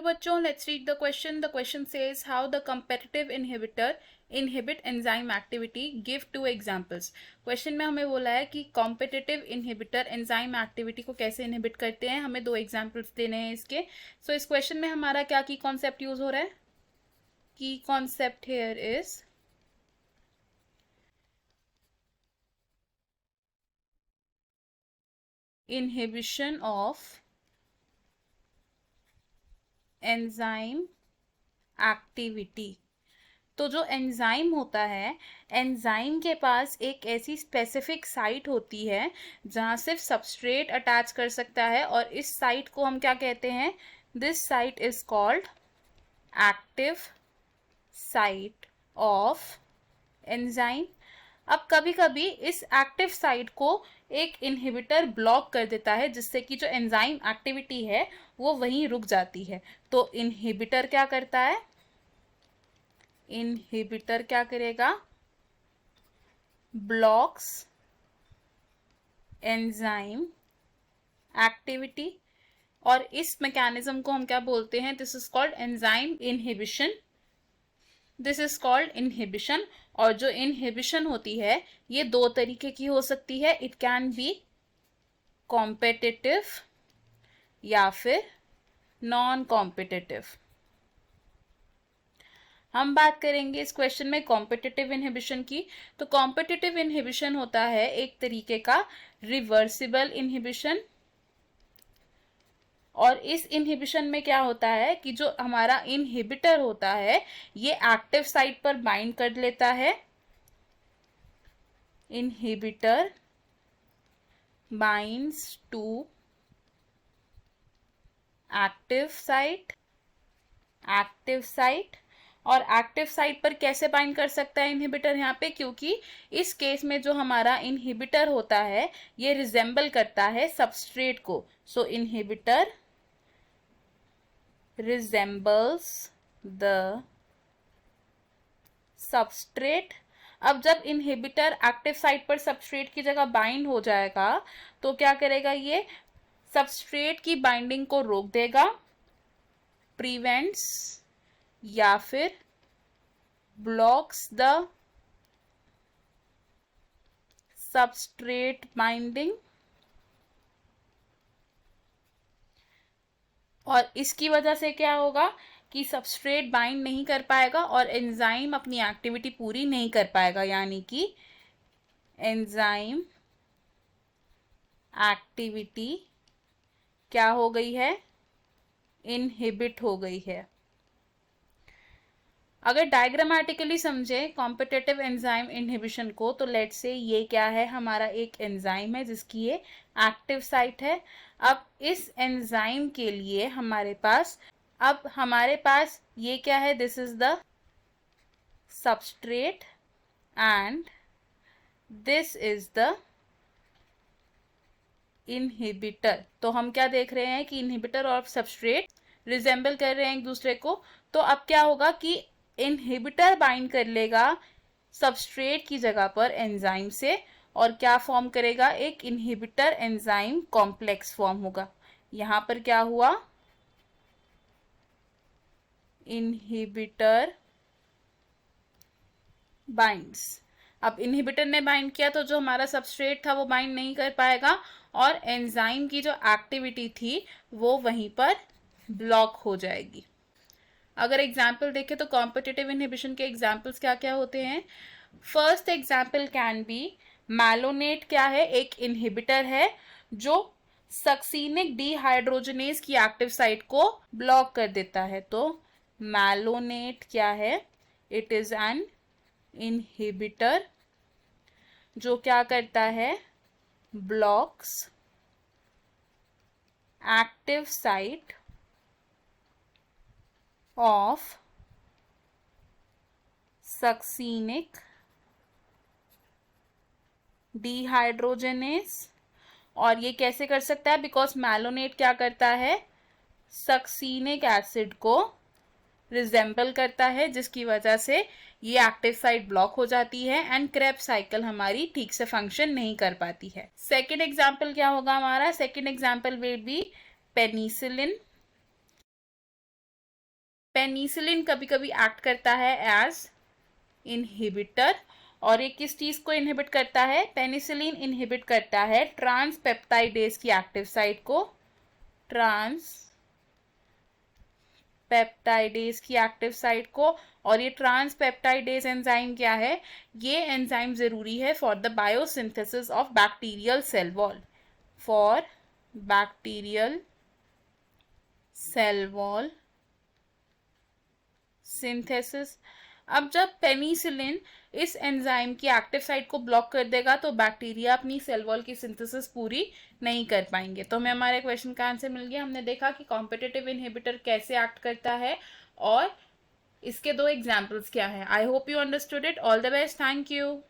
बच्चों, let's read the question. The question says how the competitive inhibitor inhibit enzyme activity, give 2 examples. Question में हमें बोला है कि कॉम्पिटिटिव इनहिबिटर एंजाइम एक्टिविटी को कैसे इनहिबिट करते हैं. हमें 2 एग्जांपल्स देने हैं इसके. सो इस क्वेश्चन में हमारा क्या की कॉन्सेप्ट यूज हो रहा है? की concept here is inhibition of enzyme activity. तो जो एंजाइम होता है, एंजाइम के पास एक ऐसी स्पेसिफिक साइट होती है जहाँ सिर्फ सबस्ट्रेट अटैच कर सकता है, और इस साइट को हम क्या कहते हैं? This site is called active site of enzyme. अब कभी कभी इस एक्टिव साइट को एक इनहिबिटर ब्लॉक कर देता है, जिससे कि जो एंजाइम एक्टिविटी है वो वहीं रुक जाती है. तो इनहिबिटर क्या करता है? इनहिबिटर क्या करेगा? Blocks enzyme activity. और इस मैकेनिज्म को हम क्या बोलते हैं? This is called enzyme inhibition. This is called inhibition. और जो इनहिबिशन होती है ये 2 तरीके की हो सकती है. इट कैन बी कॉम्पिटिटिव या फिर नॉन कॉम्पिटिटिव. हम बात करेंगे इस क्वेश्चन में कॉम्पिटिटिव इनहिबिशन की. तो कॉम्पिटिटिव इनहिबिशन होता है एक तरीके का रिवर्सिबल इनहिबिशन. और इस इनहिबिशन में क्या होता है कि जो हमारा इनहिबिटर होता है ये एक्टिव साइट पर बाइंड कर लेता है. Inhibitor binds to active site. Active site. और एक्टिव साइट पर कैसे बाइंड कर सकता है इनहिबिटर यहाँ पे? क्योंकि इस केस में जो हमारा इनहिबिटर होता है ये रिजेंबल करता है सबस्ट्रेट को. सो इनहिबिटर resembles the substrate. अब जब इनहिबिटर एक्टिव साइट पर सबस्ट्रेट की जगह बाइंड हो जाएगा तो क्या करेगा? ये सबस्ट्रेट की बाइंडिंग को रोक देगा, प्रिवेंट्स या फिर ब्लॉक्स द सबस्ट्रेट बाइंडिंग. और इसकी वजह से क्या होगा कि सबस्ट्रेट बाइंड नहीं कर पाएगा और एंजाइम अपनी एक्टिविटी पूरी नहीं कर पाएगा. यानी कि एंजाइम एक्टिविटी क्या हो गई है? इनहिबिट हो गई है. अगर डायग्रामेटिकली समझे कॉम्पिटिटिव एंजाइम इनहिबिशन को, तो लेट्स से ये क्या है? हमारा एक एंजाइम है जिसकी ये एक्टिव साइट है. अब इस एंजाइम के लिए हमारे पास ये क्या है? This is the substrate and this is the inhibitor. तो हम क्या देख रहे हैं कि इनहिबिटर और सबस्ट्रेट रिजेंबल कर रहे हैं एक दूसरे को. तो अब क्या होगा कि इनहिबिटर बाइंड कर लेगा सबस्ट्रेट की जगह पर एंजाइम से, और क्या फॉर्म करेगा? एक इनहिबिटर एंजाइम कॉम्प्लेक्स फॉर्म होगा. यहां पर क्या हुआ? Inhibitor binds. अब इनहिबिटर ने बाइंड किया तो जो हमारा सबस्ट्रेट था वो बाइंड नहीं कर पाएगा, और एंजाइम की जो एक्टिविटी थी वो वहीं पर ब्लॉक हो जाएगी. अगर एग्जाम्पल देखें तो कॉम्पिटिटिव इनहिबिशन के एग्जाम्पल्स क्या क्या होते हैं? First example can be malonate. क्या है? एक इनहिबिटर है जो सक्सीनिक डीहाइड्रोजनेज की एक्टिव साइट को ब्लॉक कर देता है. तो मैलोनेट क्या है? इट इज एन इनहिबिटर जो क्या करता है? Blocks active site of succinic dehydrogenase. और ये कैसे कर सकता है? बिकॉज मैलोनेट क्या करता है? सक्सीनिक एसिड को रिजेंबल करता है, जिसकी वजह से ये एक्टिव साइट ब्लॉक हो जाती है एंड क्रेब्स साइकिल हमारी ठीक से फंक्शन नहीं कर पाती है. सेकेंड एग्जाम्पल क्या होगा हमारा? Second example will be penicillin. Penicillin कभी कभी एक्ट करता है एज इनहिबिटर, और ये किस चीज को इनहिबिट करता है? पेनिसिलिन इनहिबिट करता है ट्रांसपेप्टाइडेज की एक्टिव साइट को, ट्रांस पेप्टाइडेज की एक्टिव साइट को। और ये ट्रांसपेप्टाइडेज एंजाइम क्या है? ये एंजाइम जरूरी है for the biosynthesis of bacterial cell wall, for bacterial cell wall synthesis. अब जब पेनिसिलिन इस एंजाइम की एक्टिव साइट को ब्लॉक कर देगा तो बैक्टीरिया अपनी सेल वॉल की सिंथेसिस पूरी नहीं कर पाएंगे। तो हमें हमारे क्वेश्चन का आंसर मिल गया। हमने देखा कि कॉम्पिटिटिव इनहिबिटर कैसे एक्ट करता है और इसके दो एग्जाम्पल्स क्या है। I hope you understood it. All the best, thank you.